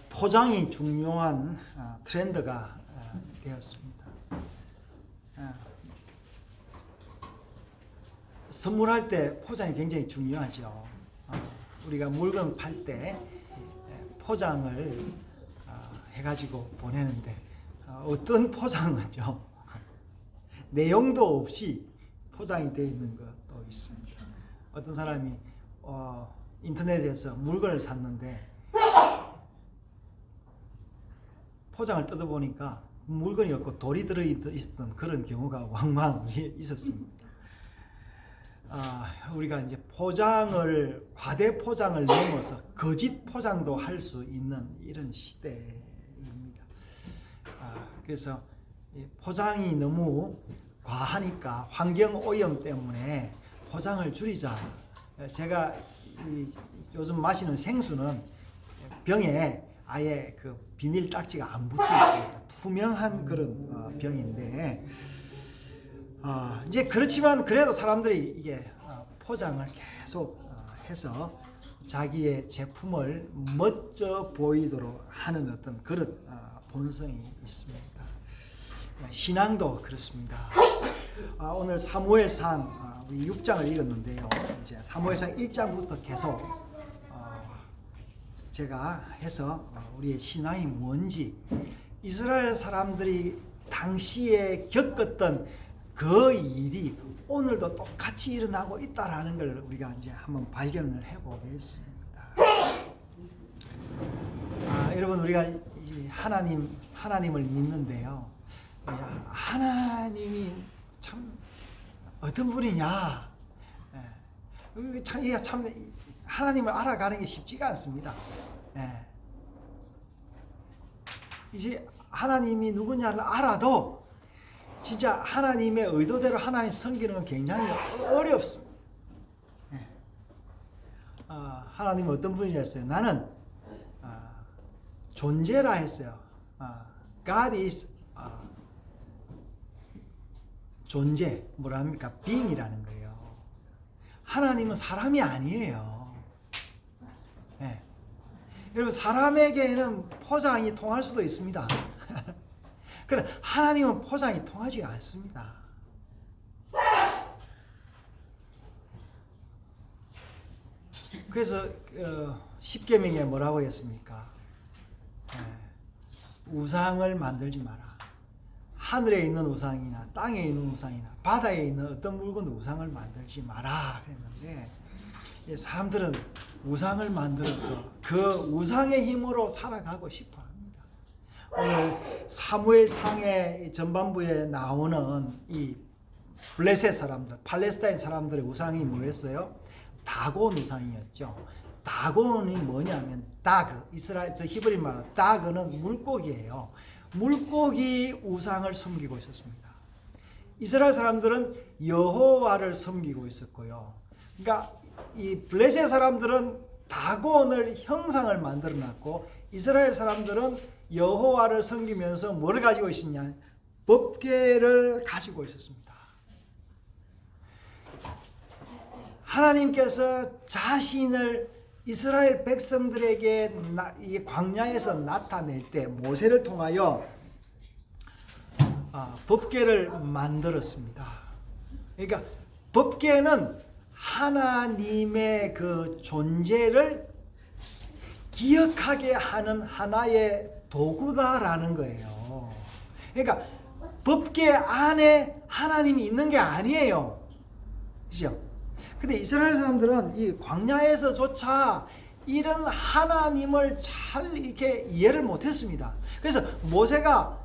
포장이 중요한 트렌드가 되었습니다. 선물할 때 포장이 굉장히 중요하죠. 우리가 물건 팔 때 포장을 해가지고 보내는데 어떤 포장은요 내용도 없이 포장이 되어 있는 것도 있습니다. 어떤 사람이 인터넷에서 물건을 샀는데 포장을 뜯어보니까 물건이 없고 돌이 들어있던 그런 경우가 왕왕 있었습니다. 우리가 이제 포장을, 과대 포장을 넘어서 거짓 포장도 할 수 있는 이런 시대입니다. 그래서 포장이 너무 과하니까 환경 오염 때문에 포장을 줄이자. 제가 요즘 마시는 생수는 병에 아예 그 비닐 딱지가 안 붙어 있습니다. 투명한 그런 병인데, 이제 그렇지만 그래도 사람들이 이게 포장을 계속 해서 자기의 제품을 멋져 보이도록 하는 어떤 그런 본성이 있습니다. 신앙도 그렇습니다. 오늘 사무엘상 6장을 읽었는데요. 이제 사무엘상 1장부터 계속 제가 해서 우리의 신앙이 뭔지, 이스라엘 사람들이 당시에 겪었던 그 일이 오늘도 똑같이 일어나고 있다라는 걸 우리가 이제 한번 발견을 해보겠습니다. 여러분, 우리가 하나님을 믿는데요. 하나님이 참 어떤 분이냐? 참 하나님을 알아가는 게 쉽지가 않습니다. 이제 하나님이 누구냐를 알아도 진짜 하나님의 의도대로 하나님 섬기는 건 굉장히 어렵습니다. 하나님은 어떤 분이었어요? 나는 존재라 했어요. God is 존재, 뭐라 합니까? being이라는 거예요. 하나님은 사람이 아니에요. 여러분, 사람에게는 포장이 통할 수도 있습니다. 그러나 하나님은 포장이 통하지 않습니다. 그래서 십계명에 뭐라고 했습니까? 우상을 만들지 마라. 하늘에 있는 우상이나 땅에 있는 우상이나 바다에 있는 어떤 물건도 우상을 만들지 마라 그랬는데, 사람들은 우상을 만들어서 그 우상의 힘으로 살아가고 싶어 합니다. 오늘 사무엘상의 전반부에 나오는 이 블레셋 사람들, 팔레스타인 사람들의 우상이 뭐였어요? 다곤 우상이었죠. 다곤이 뭐냐면 다그, 이스라엘 저 히브리 말로 다그는 물고기예요. 물고기 우상을 섬기고 있었습니다. 이스라엘 사람들은 여호와를 섬기고 있었고요. 그러니까 이 블레셋 사람들은 다곤을 형상을 만들어 놨고, 이스라엘 사람들은 여호와를 섬기면서 뭐를 가지고 있었냐? 법궤를 가지고 있었습니다. 하나님께서 자신을 이스라엘 백성들에게 이 광야에서 나타낼 때 모세를 통하여 법궤를 만들었습니다. 그러니까 법궤는 하나님의 그 존재를 기억하게 하는 하나의 도구다라는 거예요. 그러니까 법궤 안에 하나님이 있는 게 아니에요. 그죠? 근데 이스라엘 사람들은 이 광야에서조차 이런 하나님을 잘 이렇게 이해를 못했습니다. 그래서 모세가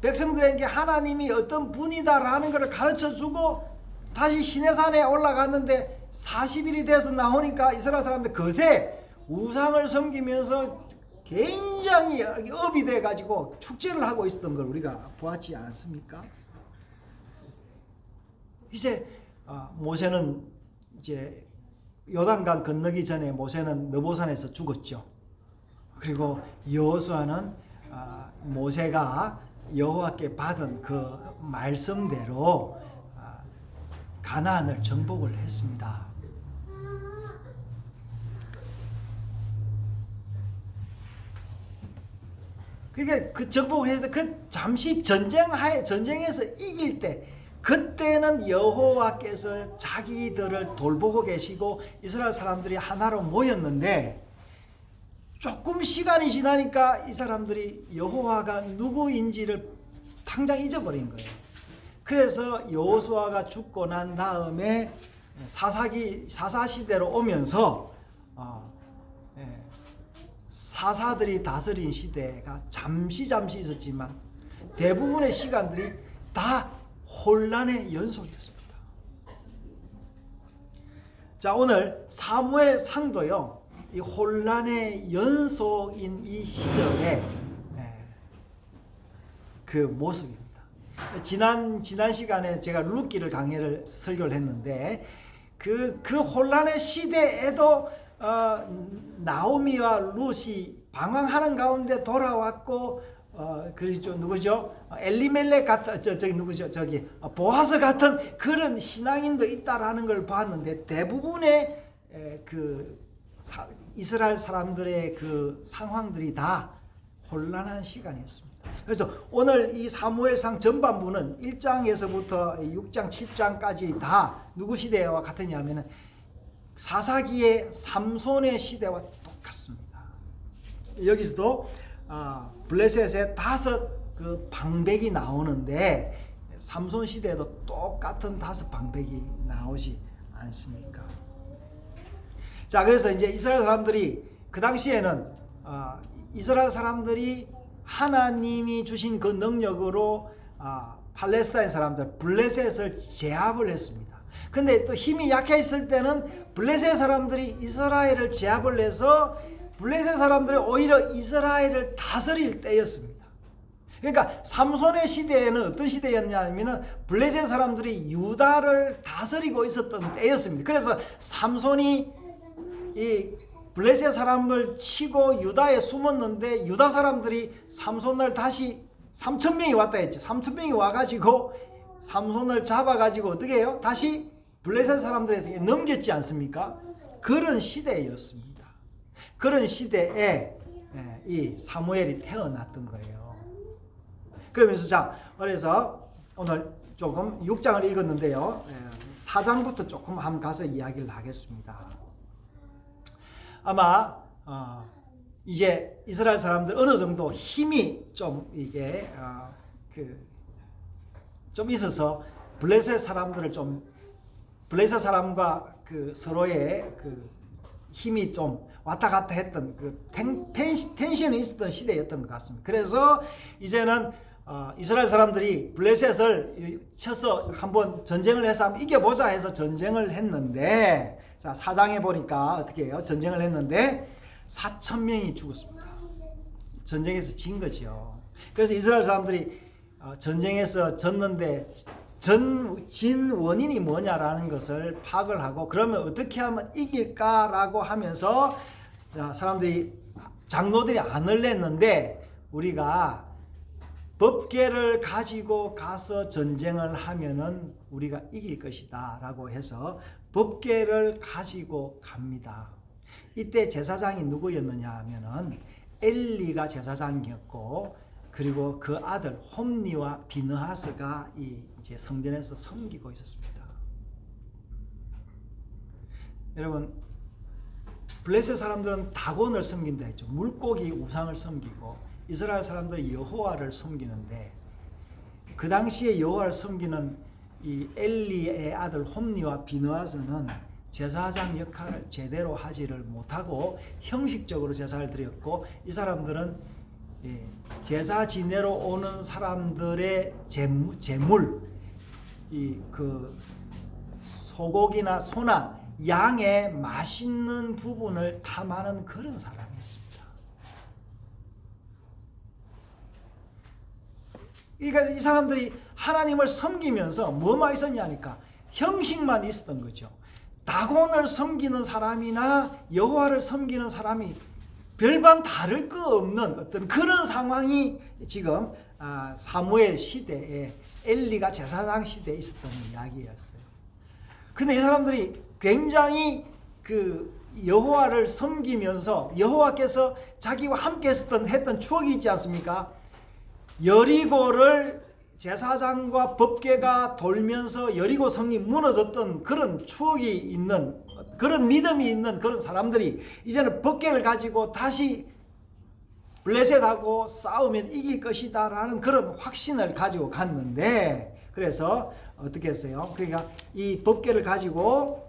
백성들에게 하나님이 어떤 분이다라는 것을 가르쳐주고 다시 시내산에 올라갔는데 40일이 돼서 나오니까 이스라엘 사람들 거세 우상을 섬기면서 굉장히 업이 돼가지고 축제를 하고 있었던 걸 우리가 보았지 않습니까? 이제 모세는 이제 요단강 건너기 전에 모세는 느보산에서 죽었죠. 그리고 여호수아는 모세가 여호와께 받은 그 말씀대로 가나안을 정복을 했습니다. 그러니까 그 정복을 해서 그 잠시 전쟁에서 이길 때 그때는 여호와께서 자기들을 돌보고 계시고 이스라엘 사람들이 하나로 모였는데 조금 시간이 지나니까 이 사람들이 여호와가 누구인지를 당장 잊어버린 거예요. 그래서 여호수아가 죽고 난 다음에 사사 시대로 오면서 사사들이 다스린 시대가 잠시 있었지만 대부분의 시간들이 다 혼란의 연속이었습니다. 자, 오늘 사무엘 상도요, 이 혼란의 연속인 이 시절의 그 모습입니다. 지난 시간에 제가 룻기를 강의를 설교를 했는데 그 혼란의 시대에도 나오미와 룻이 방황하는 가운데 돌아왔고 그리고 누구죠? 엘리멜렉 같은 누구죠? 보아스 같은 그런 신앙인도 있다라는 걸 봤는데 대부분의 그 이스라엘 사람들의 그 상황들이 다 혼란한 시간이었습니다. 그래서 오늘 이 사무엘상 전반부는 1장에서부터 6장, 7장까지 다 누구 시대와 같으냐면은 사사기의 삼손의 시대와 똑같습니다. 여기서도 블레셋의 5 방백이 나오는데 삼손 시대에도 똑같은 5 방백이 나오지 않습니까? 자, 그래서 이제 이스라엘 사람들이 그 당시에는 이스라엘 사람들이 하나님이 주신 그 능력으로 팔레스타인 사람들 블레셋을 제압을 했습니다. 근데 또 힘이 약해 있을 때는 블레셋 사람들이 이스라엘을 제압을 해서 블레셋 사람들이 오히려 이스라엘을 다스릴 때였습니다. 그러니까 삼손의 시대에는 어떤 시대였냐면 블레셋 사람들이 유다를 다스리고 있었던 때였습니다. 그래서 삼손이 이 블레셋 사람을 치고 유다에 숨었는데 유다 사람들이 삼손을 다시 3,000명이 왔다 했죠. 3,000명이 와가지고 삼손을 잡아가지고 어떻게 해요? 다시 블레셋 사람들에게 넘겼지 않습니까? 그런 시대였습니다. 그런 시대에 이 사무엘이 태어났던 거예요. 그러면서 자, 그래서 오늘 조금 6장을 읽었는데요. 4장부터 조금 한번 가서 이야기를 하겠습니다. 아마 이제 이스라엘 사람들 어느 정도 힘이 좀 이게 좀 있어서 블레셋 사람과 그 서로의 그 힘이 좀 왔다 갔다 했던 그 텐션이 있었던 시대였던 것 같습니다. 그래서 이제는 이스라엘 사람들이 블레셋을 쳐서 한번 전쟁을 해서 한번 이겨보자 해서 전쟁을 했는데, 자, 4장에 보니까 어떻게 해요? 전쟁을 했는데 4,000명이 죽었습니다. 전쟁에서 진 거죠. 그래서 이스라엘 사람들이 전쟁에서 졌는데 진 원인이 뭐냐라는 것을 파악을 하고 그러면 어떻게 하면 이길까라고 하면서 사람들이 장로들이 안을 냈는데 우리가 법궤를 가지고 가서 전쟁을 하면은 우리가 이길 것이다 라고 해서 법궤를 가지고 갑니다. 이때 제사장이 누구였느냐 하면은 엘리가 제사장이었고 그리고 그 아들 홈니와 비느하스가 이제 성전에서 섬기고 있었습니다. 여러분, 블레셋 사람들은 다곤을 섬긴다 했죠. 물고기 우상을 섬기고 이스라엘 사람들이 여호와를 섬기는데 그 당시에 여호와를 섬기는 이 엘리의 아들 홈니와 비느하스는 제사장 역할을 제대로 하지를 못하고 형식적으로 제사를 드렸고 이 사람들은 제사 지내러 오는 사람들의 제물, 그 소고기나 소나 양의 맛있는 부분을 탐하는 그런 사람이었습니다. 그러니까 이 사람들이 하나님을 섬기면서 뭐만 있었냐니까 형식만 있었던 거죠. 다곤을 섬기는 사람이나 여호와를 섬기는 사람이 별반 다를 거 없는 어떤 그런 상황이 지금 사무엘 시대에 엘리가 제사장 시대에 있었던 이야기였어요. 근데 이 사람들이 굉장히 그 여호와를 섬기면서 여호와께서 자기와 함께 했던 추억이 있지 않습니까? 여리고를 제사장과 법궤가 돌면서 여리고 성이 무너졌던 그런 추억이 있는, 그런 믿음이 있는 그런 사람들이 이제는 법궤를 가지고 다시 블레셋하고 싸우면 이길 것이다 라는 그런 확신을 가지고 갔는데, 그래서 어떻게 했어요? 그러니까 이 법궤를 가지고,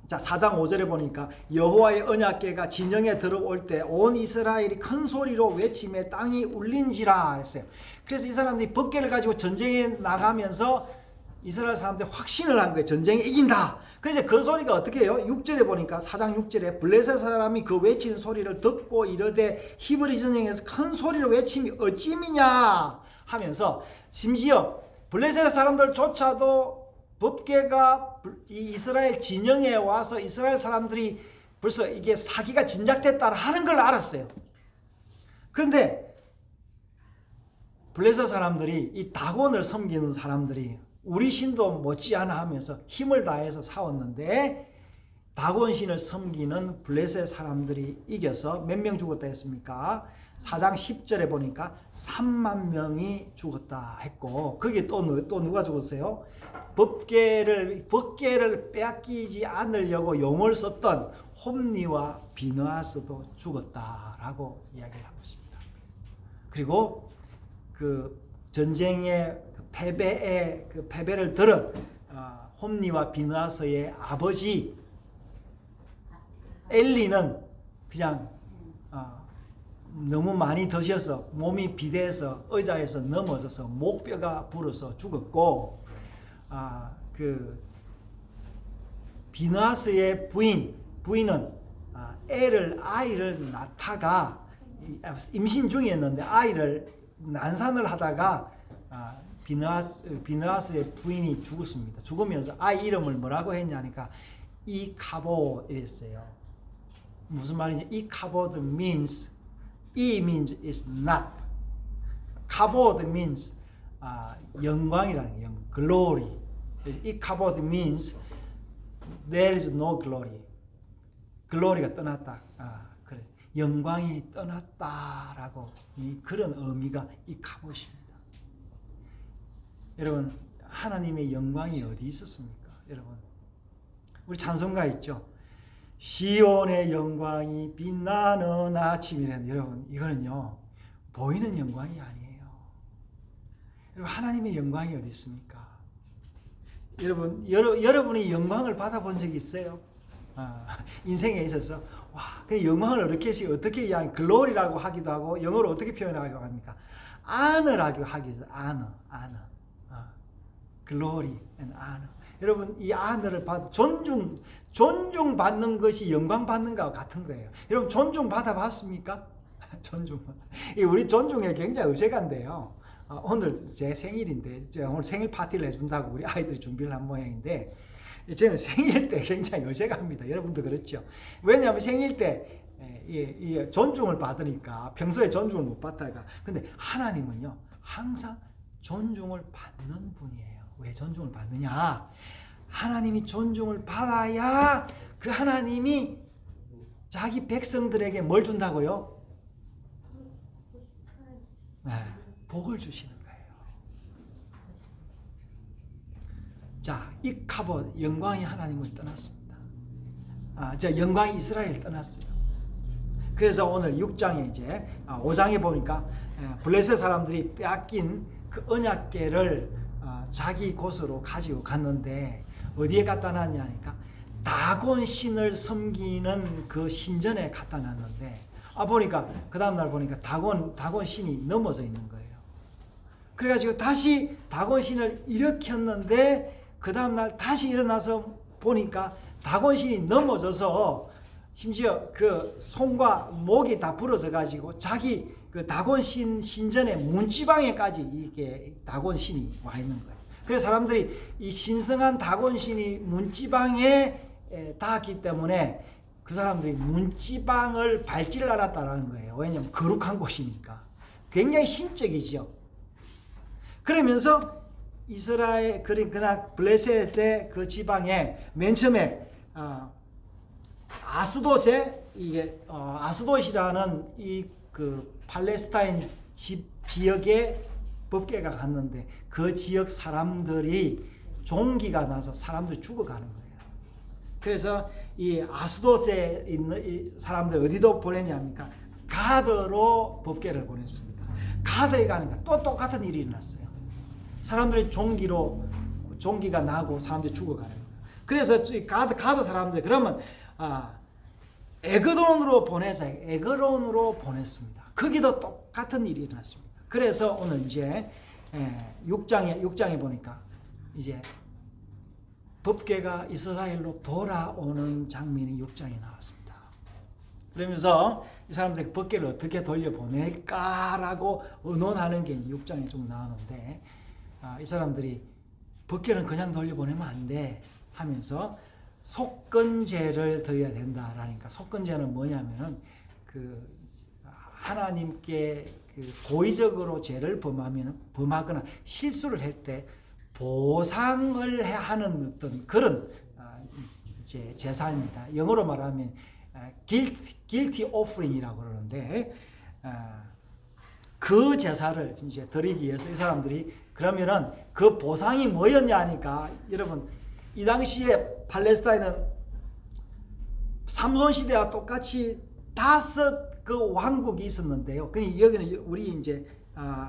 자 4장 5절에 보니까 여호와의 언약궤가 진영에 들어올 때 온 이스라엘이 큰 소리로 외치며 땅이 울린지라 했어요. 그래서 이 사람들이 법궤를 가지고 전쟁에 나가면서 이스라엘 사람들이 확신을 한 거예요. 전쟁에 이긴다. 그래서 그 소리가 어떻게 해요? 6절에 보니까 4장 6절에 블레셋 사람이 그 외치는 소리를 듣고 이르되 히브리 전쟁에서 큰 소리로 외침이 어찌미냐 하면서, 심지어 블레셋 사람들조차도 법궤가 이 이스라엘 진영에 와서 이스라엘 사람들이 벌써 이게 사기가 진작됐다 하는 걸 알았어요. 그런데 블레셋 사람들이, 이 다곤을 섬기는 사람들이 우리 신도 못지않아 하면서 힘을 다해서 싸웠는데, 다곤 신을 섬기는 블레셋 사람들이 이겨서 몇 명 죽었다 했습니까? 4장 10절에 보니까 3만 명이 죽었다 했고, 거기에 또 누가 죽었어요? 법궤를 빼앗기지 않으려고 용을 썼던 홈니와 비느하스도 죽었다라고 이야기를 하고 있습니다. 그리고 그 전쟁의 패배를 들은 홈니와 비느하스의 아버지 엘리는 그냥 너무 많이 드셔서 몸이 비대해서 의자에서 넘어져서 목뼈가 불어서 죽었고, 그 비느하스의 부인은 아이를 낳다가 임신 중이었는데 아이를 난산을 하다가 비느하스의 부인이 죽었습니다. 죽으면서 아이 이름을 뭐라고 했냐니까 이카보 이랬어요. 무슨 말이냐? 이카보드 means, 이 means is not. 카보드 means 영광이라는 영, glory. 이카보드 means there is no glory. glory가 떠났다. 그래. 영광이 떠났다라고 그런 의미가 이카봇입니다. 여러분, 하나님의 영광이 어디 있었습니까? 여러분, 우리 찬송가 있죠. 시온의 영광이 빛나는 아침이라는, 여러분 이거는요 보이는 영광이 아니에요. 여러분, 하나님의 영광이 어디 있습니까? 여러분이 영광을 받아본 적이 있어요? 인생에 있어서 그 영광을 어떻게 이야기, 글로리라고 하기도 하고 영어로 어떻게 표현하기도 합니까? honor라고 하기도 honor. glory and honor. 여러분, 이 honor를 받, 존중받는 것이 영광 받는 것과 같은 거예요. 여러분, 존중 받아봤습니까? 존중. 우리 존중에 굉장히 의색한데요. 오늘 제 생일인데, 제가 오늘 생일 파티를 해준다고 우리 아이들이 준비를 한 모양인데, 저는 생일 때 굉장히 의색합니다. 여러분도 그렇죠? 왜냐하면 생일 때 존중을 받으니까 평소에 존중을 못 받다가, 근데 하나님은요 항상 존중을 받는 분이에요. 왜 존중을 받느냐? 하나님이 존중을 받아야 그 하나님이 자기 백성들에게 뭘 준다고요? 복을 주시는 거예요. 자, 이카봇, 영광이 하나님을 떠났습니다. 영광이 이스라엘을 떠났어요. 그래서 오늘 6장에 이제 5장에 보니까 블레셋 사람들이 빼앗긴 그 언약궤를 자기 곳으로 가지고 갔는데 어디에 갖다 놨냐니까 다곤 신을 섬기는 그 신전에 갖다 놨는데, 보니까 그 다음날 보니까 다곤 신이 넘어져 있는 거예요. 그래가지고 다시 다곤 신을 일으켰는데 그 다음날 다시 일어나서 보니까 다곤 신이 넘어져서 심지어 그 손과 목이 다 부러져 가지고 자기 그 다곤 신전의 문지방에까지 이게 다곤 신이 와 있는 거예요. 그래서 사람들이 이 신성한 다곤 신이 문지방에 닿았기 때문에 그 사람들이 문지방을 밟지를 않았다라는 거예요. 왜냐하면 거룩한 곳이니까. 굉장히 신적이죠. 그러면서 이스라엘, 그러나 블레셋의 그 지방에 맨 처음에 아스돗에 이게 아스돗이라는 이 그 팔레스타인 지역에 법궤가 갔는데 그 지역 사람들이 종기가 나서 사람들이 죽어가는 거예요. 그래서 이 아스돗에 있는 이 사람들 어디도 보냈냐니까 가드로 법궤를 보냈습니다. 가드에 가니까 또 똑같은 일이 일어났어요. 사람들이 종기가 나고 사람들이 죽어가는 거예요. 그래서 가드 사람들이 그러면 에그론으로 보내자. 에그론으로 보냈습니다. 거기도 똑같은 일이 일어났습니다. 그래서 오늘 이제 6장에 보니까 이제 법궤가 이스라엘로 돌아오는 장면이 6장에 나왔습니다. 그러면서 이 사람들이 법궤를 어떻게 돌려보낼까라고 의논하는 게 6장에 좀 나오는데 이 사람들이 법궤는 그냥 돌려보내면 안 돼 하면서 속건제를 드려야 된다라니까. 속건제는 뭐냐면은 그 하나님께 그 고의적으로 죄를 범하거나 실수를 할 때 보상을 하는 어떤 그런 이제 제사입니다. 영어로 말하면 guilty offering이라고 그러는데 그 제사를 이제 드리기 위해서 이 사람들이 그러면은 그 보상이 뭐였냐 하니까 여러분 이 당시에 팔레스타인은 삼손 시대와 똑같이 5 그 왕국이 있었는데요. 여기는 우리 이제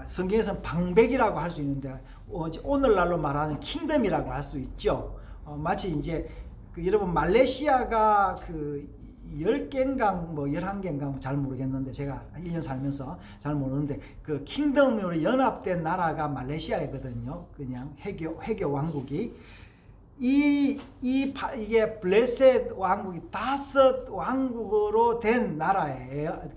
성경에서는 방백이라고 할 수 있는데 오늘날로 말하는 킹덤이라고 할 수 있죠. 마치 이제 여러분 말레이시아가 그 10개인가 뭐 11개인가 잘 모르겠는데 제가 1년 살면서 잘 모르는데 그 킹덤으로 연합된 나라가 말레이시아거든요. 그냥 해교 왕국이 이게 블레셋 왕국이 5 왕국으로 된 나라예요.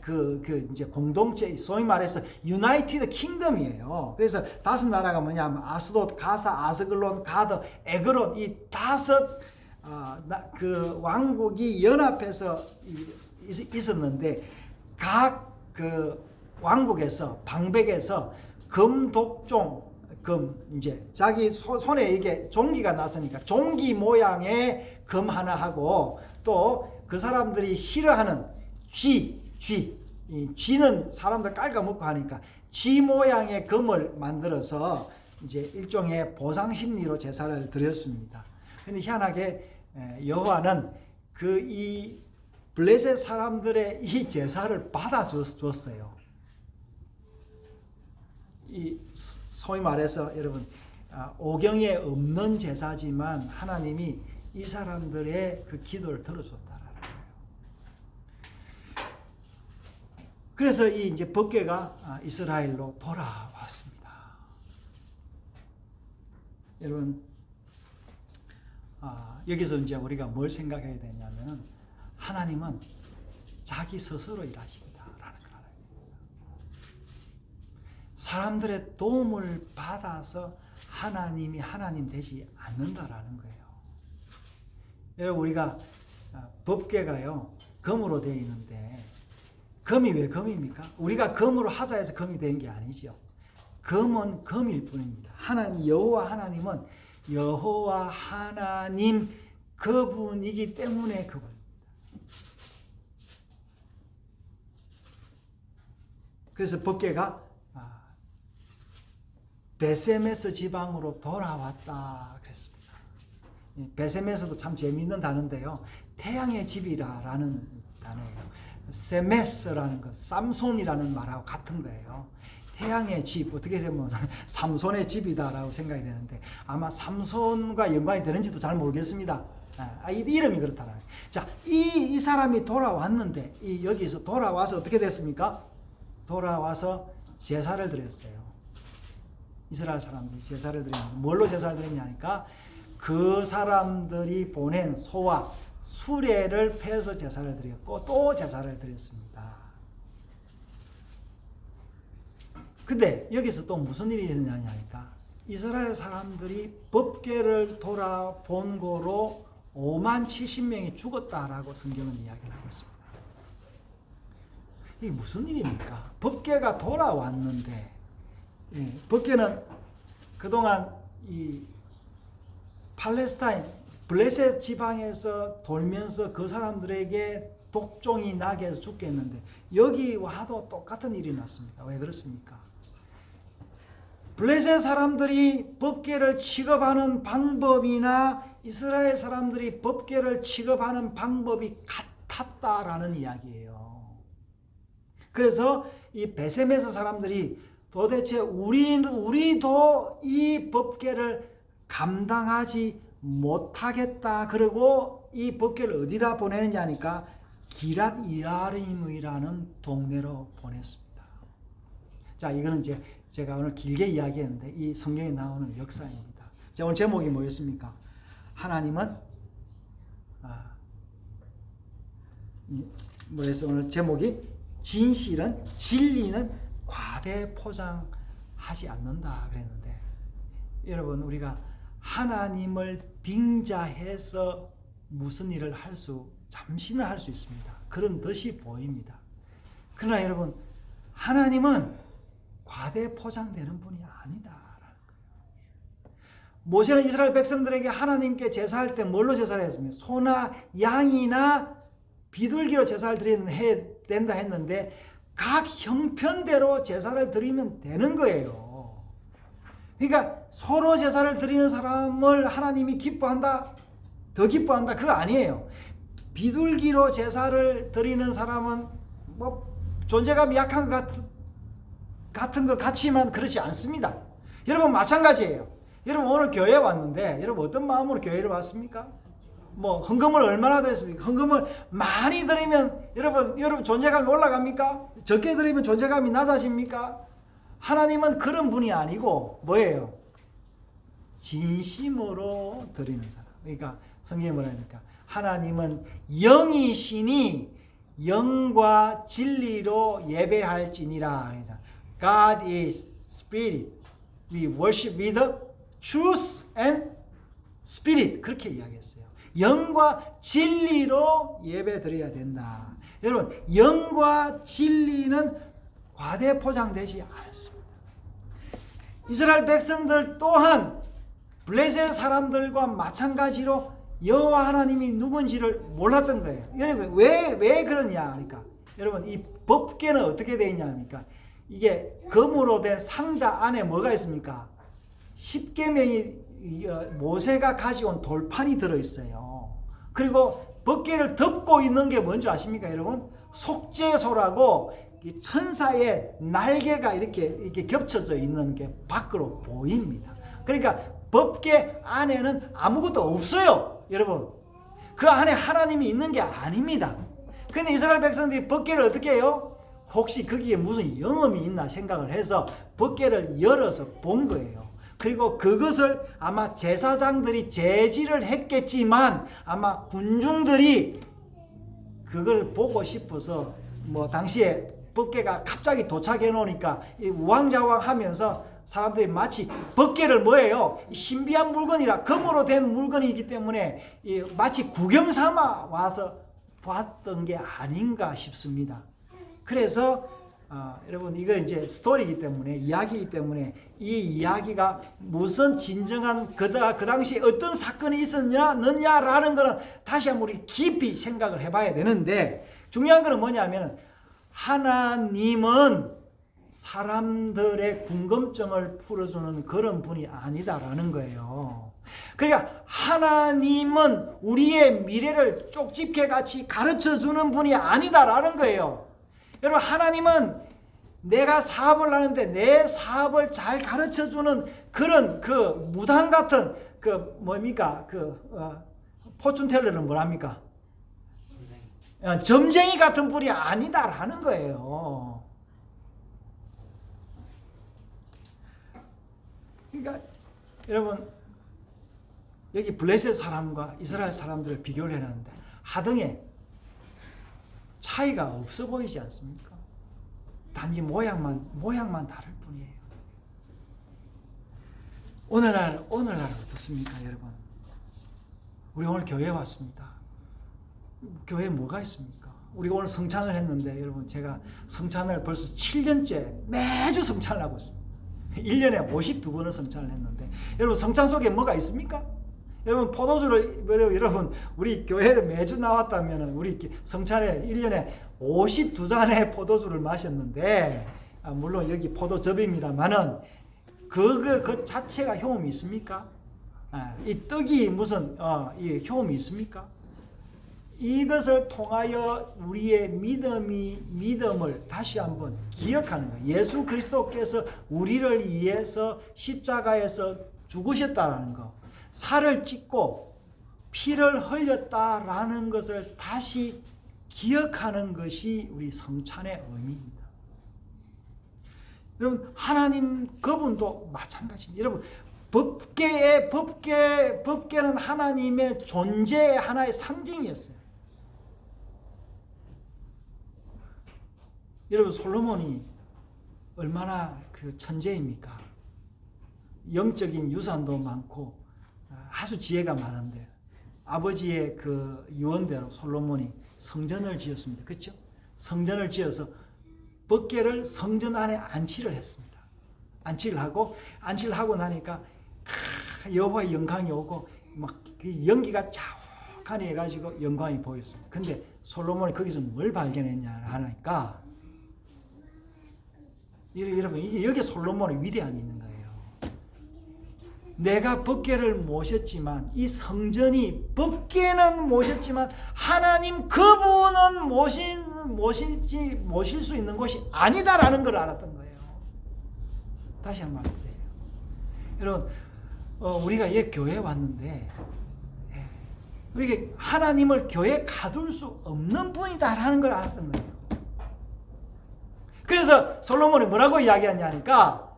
이제 공동체, 소위 말해서 유나이티드 킹덤이에요. 그래서 5 나라가 뭐냐면 아스돗, 가사, 아스글론, 가드, 에그론 이 5 그 왕국이 연합해서 있었는데 각 그 왕국에서 방백에서 금독종 이제 자기 손에 이게 종기가 났으니까 종기 모양의 금 하나 하고 또 그 사람들이 싫어하는 쥐는 사람들 깔아먹고 하니까 쥐 모양의 금을 만들어서 이제 일종의 보상 심리로 제사를 드렸습니다. 근데 희한하게 여호와는 이 블레셋 사람들의 이 제사를 받아줬어요. 이 소위 말해서 여러분 오경에 없는 제사지만 하나님이 이 사람들의 그 기도를 들어줬다라는 거예요. 그래서 이 이제 법궤가 이스라엘로 돌아왔습니다. 여러분 여기서 이제 우리가 뭘 생각해야 되냐면 하나님은 자기 스스로 일하신다라는 걸 알아야 됩니다. 사람들의 도움을 받아서 하나님이 하나님 되지 않는다라는 거예요. 여러분 우리가 법궤가요 금으로 되어 있는데 금이 왜 금입니까? 우리가 금으로 하자 해서 금이 된 게 아니죠. 금은 금일 뿐입니다. 하나님 여호와 하나님은 여호와 하나님 그분이기 때문에 그분입니다. 그래서 법궤가 베세메스 지방으로 돌아왔다 그랬습니다. 베세메스도 참 재미있는 단어인데요. 태양의 집이라는 단어예요. 세메스라는 것, 삼손이라는 말하고 같은 거예요. 태양의 집, 어떻게 보면 삼손의 집이다라고 생각이 되는데 아마 삼손과 연관이 되는지도 잘 모르겠습니다. 이 이름이 그렇더라. 자, 이 사람이 돌아왔는데 여기서 돌아와서 어떻게 됐습니까? 돌아와서 제사를 드렸어요. 이스라엘 사람들이 제사를 드렸는데 뭘로 제사를 드렸냐니까 그 사람들이 보낸 소와 수레를 패서 제사를 드렸고 또 제사를 드렸습니다. 근데 여기서 또 무슨 일이 있느냐니까 이스라엘 사람들이 법궤를 돌아본 거로 5만 70명이 죽었다라고 성경은 이야기를 하고 있습니다. 이게 무슨 일입니까? 법궤가 돌아왔는데 법궤는 그동안 이 팔레스타인 블레셋 지방에서 돌면서 그 사람들에게 독종이 나게 해서 죽게 했는데 여기 와도 똑같은 일이 났습니다. 왜 그렇습니까? 블레셋 사람들이 법궤를 취급하는 방법이나 이스라엘 사람들이 법궤를 취급하는 방법이 같았다라는 이야기예요. 그래서 이 베세메스 사람들이 도대체 우리도 이 법궤를 감당하지 못하겠다. 그리고 이 법궤를 어디다 보내느냐 하니까 기랏 이야림이라는 동네로 보냈습니다. 자, 이거는 이제 제가 오늘 길게 이야기했는데 이 성경에 나오는 역사입니다. 자, 오늘 제목이 뭐였습니까? 하나님은 뭐였어? 오늘 제목이 진리는 과대 포장하지 않는다 그랬는데, 여러분 우리가 하나님을 빙자해서 무슨 일을 잠시는 할 수 있습니다. 그런 듯이 보입니다. 그러나 여러분, 하나님은 과대 포장되는 분이 아니다라는 거예요. 모세는 이스라엘 백성들에게 하나님께 제사할 때 뭘로 제사를 했습니까? 소나 양이나 비둘기로 제사를 드려야 된다 했는데 각 형편대로 제사를 드리면 되는 거예요. 그러니까 소로 제사를 드리는 사람을 하나님이 기뻐한다, 더 기뻐한다, 그거 아니에요. 비둘기로 제사를 드리는 사람은 뭐 존재감이 약한 것 같은 것 같지만 그렇지 않습니다. 여러분 마찬가지예요. 여러분 오늘 교회에 왔는데 여러분 어떤 마음으로 교회를 왔습니까? 뭐 헌금을 얼마나 드렸습니까? 헌금을 많이 드리면 여러분 존재감이 올라갑니까? 적게 드리면 존재감이 낮아집니까? 하나님은 그런 분이 아니고 뭐예요? 진심으로 드리는 사람. 그러니까 성경에 뭐라 하니까 하나님은 영이시니 영과 진리로 예배할지니라. God is spirit. We worship with truth and spirit. 그렇게 이야기했어요. 영과 진리로 예배 드려야 된다. 여러분, 영과 진리는 과대 포장되지 않습니다. 이스라엘 백성들 또한 블레셋 사람들과 마찬가지로 여호와 하나님이 누군지를 몰랐던 거예요. 여러분 왜 그러냐 하니까, 여러분 이 법궤는 어떻게 되어 있냐 하니까 이게 금으로 된 상자 안에 뭐가 있습니까? 십계명이 모세가 가져온 돌판이 들어있어요. 그리고 법궤를 덮고 있는 게 뭔지 아십니까 여러분? 속죄소라고 천사의 날개가 이렇게 겹쳐져 있는 게 밖으로 보입니다. 그러니까 법궤 안에는 아무것도 없어요. 여러분 그 안에 하나님이 있는 게 아닙니다. 근데 이스라엘 백성들이 법궤를 어떻게 해요? 혹시 거기에 무슨 영험이 있나 생각을 해서 법궤를 열어서 본 거예요. 그리고 그것을 아마 제사장들이 제지를 했겠지만 아마 군중들이 그걸 보고 싶어서 뭐 당시에 법궤가 갑자기 도착해 놓으니까 우왕좌왕 하면서 사람들이 마치 법궤를 뭐예요? 신비한 물건이라 금으로 된 물건이기 때문에 마치 구경 삼아 와서 봤던 게 아닌가 싶습니다. 그래서 여러분 이거 이제 스토리이기 때문에 이야기이기 때문에 이 이야기가 무슨 진정한 그 당시에 어떤 사건이 있었느냐라는 거는 다시 한번 우리 깊이 생각을 해봐야 되는데, 중요한 거는 뭐냐면 하나님은 사람들의 궁금증을 풀어주는 그런 분이 아니다라는 거예요. 그러니까 하나님은 우리의 미래를 쪽집게같이 가르쳐주는 분이 아니다라는 거예요. 여러분 하나님은 내가 사업을 하는데 내 사업을 잘 가르쳐주는 그런 그 무당 같은 그 뭡니까 포춘텔러는 뭐랍니까? 점쟁이 같은 분이 아니다라는 거예요. 그러니까 여러분 여기 블레셋 사람과 이스라엘 사람들을 비교를 해놨는데 하등에 차이가 없어 보이지 않습니까? 단지 모양만 다를 뿐이에요. 오늘날 어떻습니까, 여러분? 우리 오늘 교회에 왔습니다. 교회에 뭐가 있습니까? 우리가 오늘 성찬을 했는데 여러분 제가 성찬을 벌써 7년째 매주 성찬을 하고 있습니다. 1년에 52번을 성찬을 했는데 여러분 성찬 속에 뭐가 있습니까? 여러분 포도주를 여러분 우리 교회를 매주 나왔다면 우리 성찬에 1년에 52잔의 포도주를 마셨는데 물론 여기 포도즙입니다만은 그 자체가 효험이 있습니까? 이 떡이 무슨 이 효험이 있습니까? 이것을 통하여 우리의 믿음을 다시 한번 기억하는 거예요. 예수 그리스도께서 우리를 위해서 십자가에서 죽으셨다라는 거, 살을 찢고 피를 흘렸다라는 것을 다시 기억하는 것이 우리 성찬의 의미입니다. 여러분 하나님 그분도 마찬가지입니다. 여러분 법궤는 하나님의 존재의 하나의 상징이었어요. 여러분 솔로몬이 얼마나 그 천재입니까? 영적인 유산도 많고 아주 지혜가 많은데 아버지의 그 유언대로 솔로몬이 성전을 지었습니다. 그렇죠? 성전을 지어서 법궤를 성전 안에 안치를 했습니다. 안치를 하고 나니까 여호와의 영광이 오고 막 그 연기가 자욱하니 해가지고 영광이 보였습니다. 근데 솔로몬이 거기서 뭘 발견했냐 하니까 여러분 이게 여기 솔로몬의 위대함이 있는 거예요. 내가 법궤를 모셨지만 이 성전이 법궤는 모셨지만 하나님 그분은 모실 수 있는 곳이 아니다라는 걸 알았던 거예요. 다시 한번 말씀드려요. 여러분 우리가 이 교회에 왔는데 우리가 하나님을 교회에 가둘 수 없는 분이다라는 걸 알았던 거예요. 그래서 솔로몬이 뭐라고 이야기하냐니까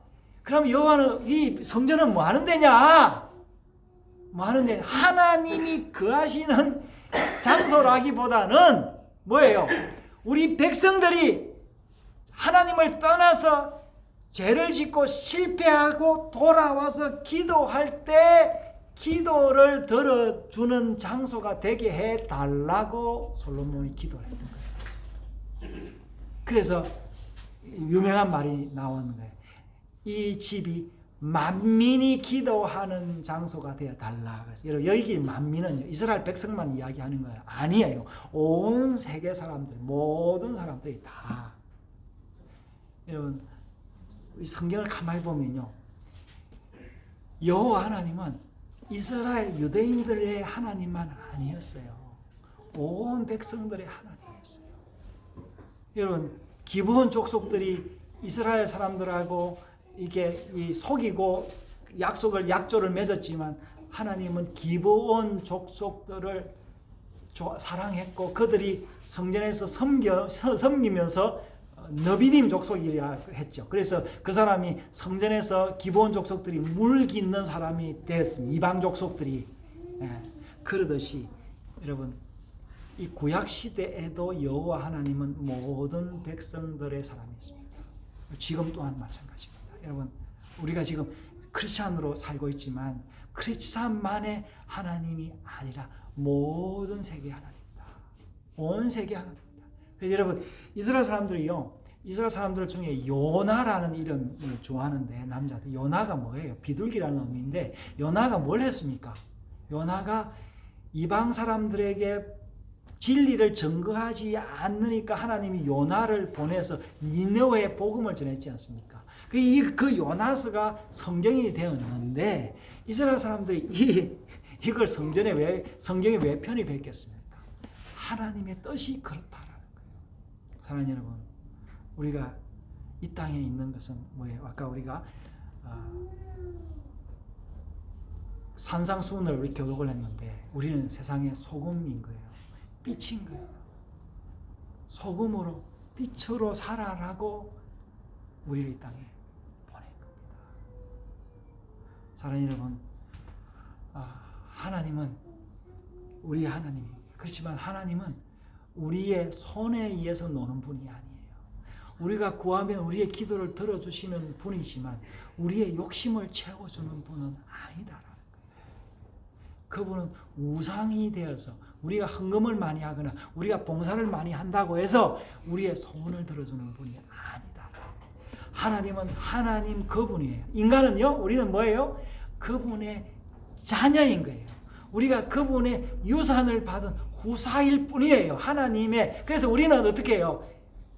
그럼 여호와는 이 성전은 뭐 하는 데냐? 뭐 하는 데 하나님이 거하시는 장소라기보다는 뭐예요? 우리 백성들이 하나님을 떠나서 죄를 짓고 실패하고 돌아와서 기도할 때 기도를 들어주는 장소가 되게 해달라고 솔로몬이 기도를 했던 거예요. 그래서 유명한 말이 나오는 거예요. 이 집이 만민이 기도하는 장소가 되어 달라. 그래서 여러분 여기 만민은 이스라엘 백성만 이야기하는 거예요. 아니에요. 온 세계 사람들, 모든 사람들이 다. 여러분 성경을 가만히 보면요, 여호와 하나님은 이스라엘 유대인들의 하나님만 아니었어요. 온 백성들의 하나님이었어요. 여러분 기브온 족속들이 이스라엘 사람들하고 이게 속이고 약조를 맺었지만 하나님은 기브온 족속들을 사랑했고 그들이 성전에서 섬기면서 너비님 족속이라 했죠. 그래서 그 사람이 성전에서 기브온 족속들이 물깃는 사람이 되었습니다. 이방 족속들이. 그러듯이 여러분 이 구약 시대에도 여호와 하나님은 모든 백성들의 사람이었습니다. 지금 또한 마찬가지입니다. 여러분 우리가 지금 크리스찬으로 살고 있지만 크리스찬만의 하나님이 아니라 모든 세계 하나님입니다. 온 세계 하나님입니다. 그래서 여러분 이스라엘 사람들 중에 요나라는 이름을 좋아하는데 남자들 요나가 뭐예요? 비둘기라는 의미인데 요나가 뭘 했습니까? 요나가 이방 사람들에게 진리를 증거하지 않으니까 하나님이 요나를 보내서 니느웨에 복음을 전했지 않습니까? 그 요나서가 성경이 되었는데 이스라엘 사람들이 이걸 성경에 왜 편입했겠습니까? 하나님의 뜻이 그렇다라는 거예요. 사랑하는 여러분, 우리가 이 땅에 있는 것은 뭐예요? 아까 우리가 산상수훈을 우리 교독을 했는데 우리는 세상의 소금인 거예요. 빛인 거예요. 소금으로 빛으로 살아라고 우리를 이 땅에 보낸 겁니다. 사랑하는 여러분, 하나님은 우리의 하나님입니다. 그렇지만 하나님은 우리의 손에 의해서 노는 분이 아니에요. 우리가 구하면 우리의 기도를 들어주시는 분이지만 우리의 욕심을 채워주는 분은 아니다라는 거예요. 그분은 우상이 되어서 우리가 헌금을 많이 하거나 우리가 봉사를 많이 한다고 해서 우리의 소원을 들어주는 분이 아니다. 하나님은 하나님 그분이에요. 인간은요, 우리는 뭐예요? 그분의 자녀인 거예요. 우리가 그분의 유산을 받은 후사일 뿐이에요. 하나님의. 그래서 우리는 어떻게 해요?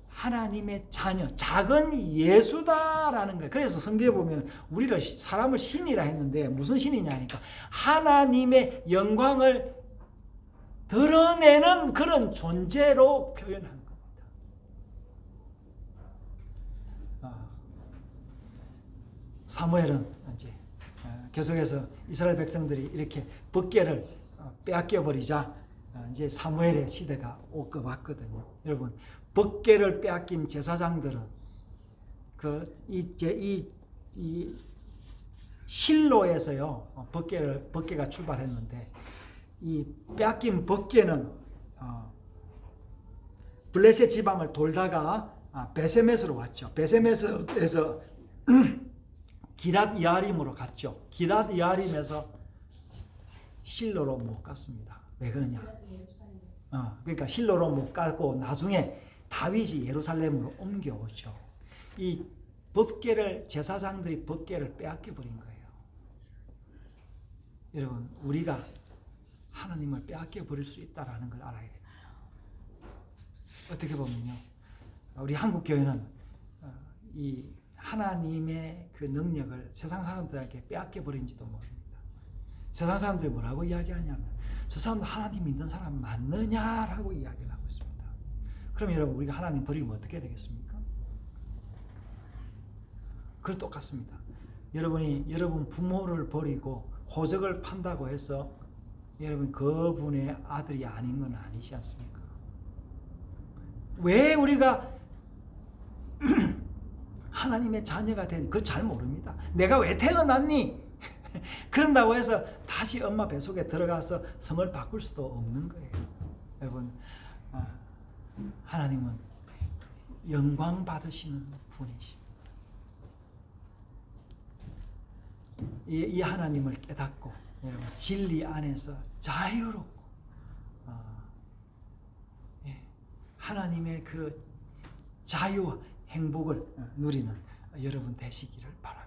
하나님의 자녀, 작은 예수다라는 거예요. 그래서 성경에 보면 우리를 사람을 신이라 했는데 무슨 신이냐니까 하나님의 영광을 드러내는 그런 존재로 표현한 겁니다. 사무엘은 이제 계속해서 이스라엘 백성들이 이렇게 법궤를 빼앗겨 버리자 이제 사무엘의 시대가 올 것 같거든요. 여러분, 법궤를 빼앗긴 제사장들은 이 실로에서요 법궤가 출발했는데 이 빼앗긴 법궤는 블레셋 지방을 돌다가 베세메스로 왔죠. 베세메스에서 기랏 이아림으로 갔죠. 기랏 이아림에서 실로로 못 갔습니다. 왜 그러냐? 그러니까 실로로 못 가고 나중에 다윗이 예루살렘으로 옮겨오죠. 이 법궤를 제사장들이 법궤를 빼앗겨 버린 거예요. 여러분, 우리가 하나님을 빼앗겨 버릴 수 있다라는 걸 알아야 됩니다. 어떻게 보면요, 우리 한국 교회는 이 하나님의 그 능력을 세상 사람들에게 빼앗겨 버린지도 모릅니다. 세상 사람들이 뭐라고 이야기하냐면 저 사람도 하나님 믿는 사람 맞느냐라고 이야기를 하고 있습니다. 그럼 여러분, 우리가 하나님 버리면 어떻게 되겠습니까? 그건 똑같습니다. 여러분이 여러분 부모를 버리고 호적을 판다고 해서 여러분 그분의 아들이 아닌 건 아니지 않습니까? 왜 우리가 하나님의 자녀가 된 그 잘 모릅니다. 내가 왜 태어났니? 그런다고 해서 다시 엄마 뱃속에 들어가서 성을 바꿀 수도 없는 거예요. 여러분, 하나님은 영광 받으시는 분이십니다. 이 하나님을 깨닫고 여러분 진리 안에서 자유롭고 하나님의 그 자유와 행복을 누리는 여러분 되시기를 바랍니다.